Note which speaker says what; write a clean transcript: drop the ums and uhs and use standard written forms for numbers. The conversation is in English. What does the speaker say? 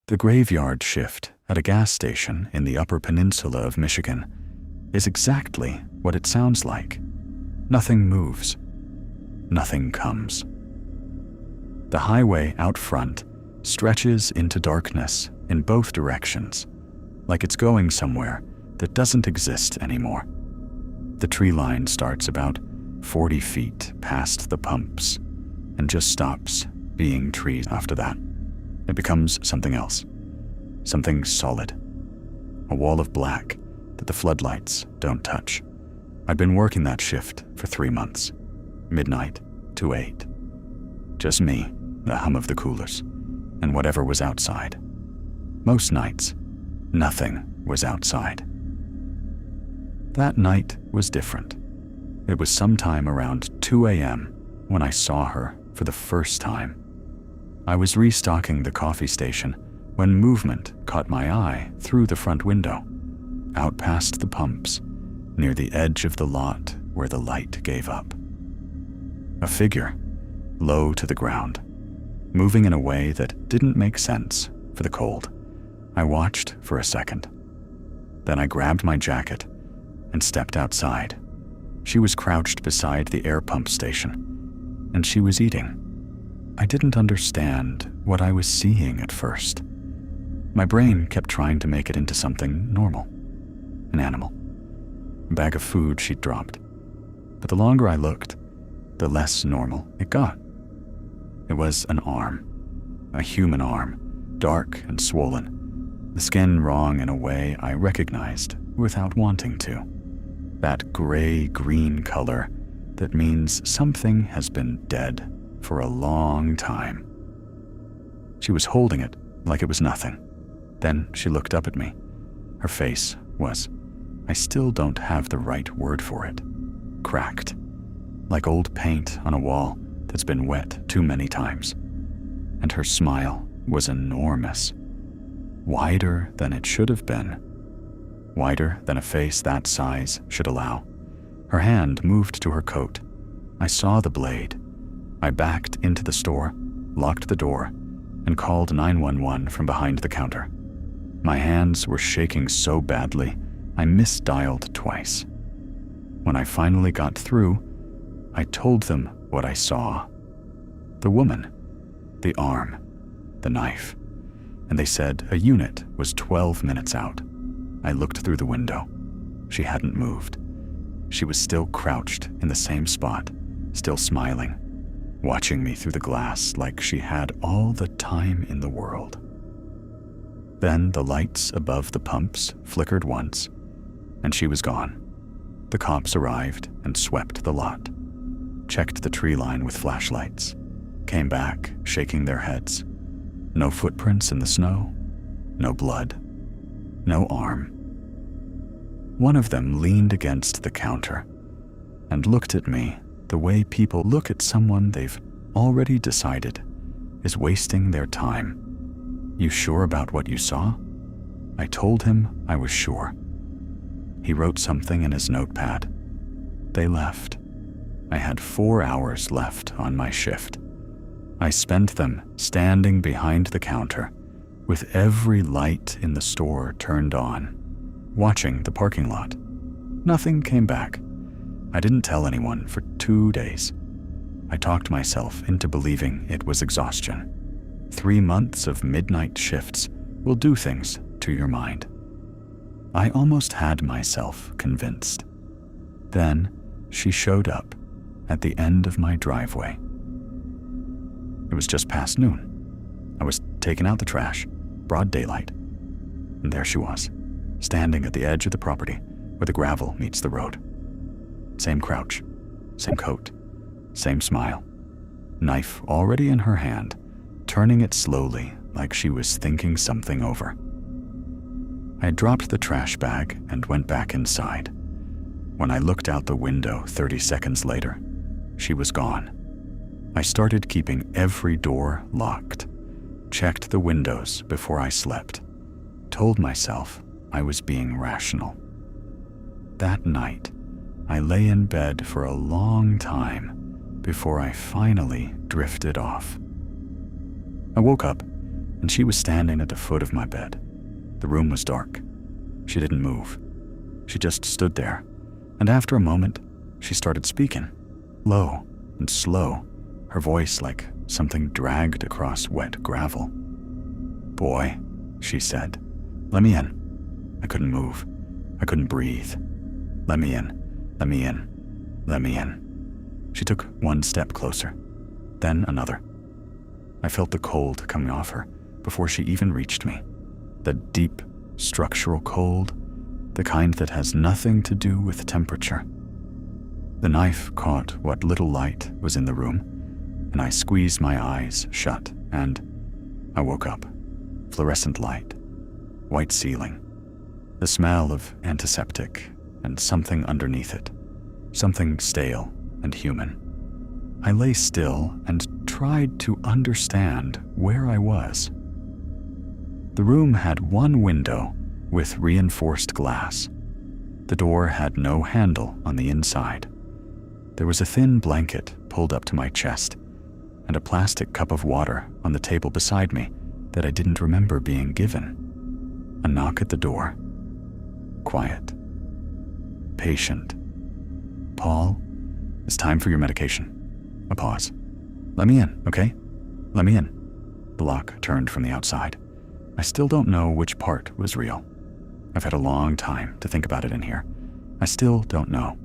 Speaker 1: The graveyard shift at a gas station in the Upper Peninsula of Michigan is exactly what it sounds like. Nothing moves. Nothing comes. The highway out front stretches into darkness in both directions, like it's going somewhere that doesn't exist anymore. The tree line starts about 40 feet past the pumps and just stops being trees after that. It becomes something else, something solid, a wall of black that the floodlights don't touch. I'd been working that shift for 3 months, midnight to 8. Just me, the hum of the coolers, and whatever was outside. Most nights, nothing was outside. That night was different. It was sometime around 2 a.m. when I saw her for the first time. I was restocking the coffee station when movement caught my eye through the front window, out past the pumps, near the edge of the lot where the light gave up. A figure, low to the ground, moving in a way that didn't make sense for the cold. I watched for a second. Then I grabbed my jacket and stepped outside. She was crouched beside the air pump station, and she was eating. I didn't understand what I was seeing at first. My brain kept trying to make it into something normal, an animal, a bag of food she'd dropped. But the longer I looked, the less normal it got. It was an arm, a human arm, dark and swollen, the skin wrong in a way I recognized without wanting to. That gray-green color that means something has been dead for a long time. She was holding it like it was nothing. Then she looked up at me. Her face was, I still don't have the right word for it, cracked, like old paint on a wall that's been wet too many times. And her smile was enormous, wider than it should have been, wider than a face that size should allow. Her hand moved to her coat. I saw the blade. I backed into the store, locked the door, and called 911 from behind the counter. My hands were shaking so badly, I misdialed twice. When I finally got through, I told them what I saw. The woman, the arm, the knife, and they said a unit was 12 minutes out. I looked through the window. She hadn't moved. She was still crouched in the same spot, still smiling, watching me through the glass like she had all the time in the world. Then the lights above the pumps flickered once, and she was gone. The cops arrived and swept the lot, checked the tree line with flashlights, came back shaking their heads. No footprints in the snow, no blood, no arm. One of them leaned against the counter and looked at me the way people look at someone they've already decided is wasting their time. You sure about what you saw? I told him I was sure. He wrote something in his notepad. They left. I had 4 hours left on my shift. I spent them standing behind the counter with every light in the store turned on, watching the parking lot. Nothing came back. I didn't tell anyone for 2 days. I talked myself into believing it was exhaustion. 3 months of midnight shifts will do things to your mind. I almost had myself convinced. Then she showed up at the end of my driveway. It was just past noon. I was taking out the trash, broad daylight, and there she was, standing at the edge of the property where the gravel meets the road. Same crouch, same coat, same smile, knife already in her hand, turning it slowly like she was thinking something over. I dropped the trash bag and went back inside. When I looked out the window 30 seconds later, she was gone. I started keeping every door locked, checked the windows before I slept, told myself I was being rational. That night, I lay in bed for a long time before I finally drifted off. I woke up and she was standing at the foot of my bed. The room was dark. She didn't move. She just stood there, and after a moment, she started speaking, low and slow, her voice like something dragged across wet gravel. "Boy," she said, "let me in." I couldn't move. I couldn't breathe. "Let me in. Let me in. Let me in." She took one step closer, then another. I felt the cold coming off her before she even reached me. The deep, structural cold, the kind that has nothing to do with temperature. The knife caught what little light was in the room, and I squeezed my eyes shut, and I woke up. Fluorescent light, white ceiling, the smell of antiseptic, and something underneath it, something stale and human. I lay still and tried to understand where I was. The room had one window with reinforced glass. The door had no handle on the inside. There was a thin blanket pulled up to my chest, and a plastic cup of water on the table beside me that I didn't remember being given. A knock at the door. Quiet. Patient. "Paul, it's time for your medication." A pause. "Let me in, okay? Let me in." The lock turned from the outside. I still don't know which part was real. I've had a long time to think about it in here. I still don't know.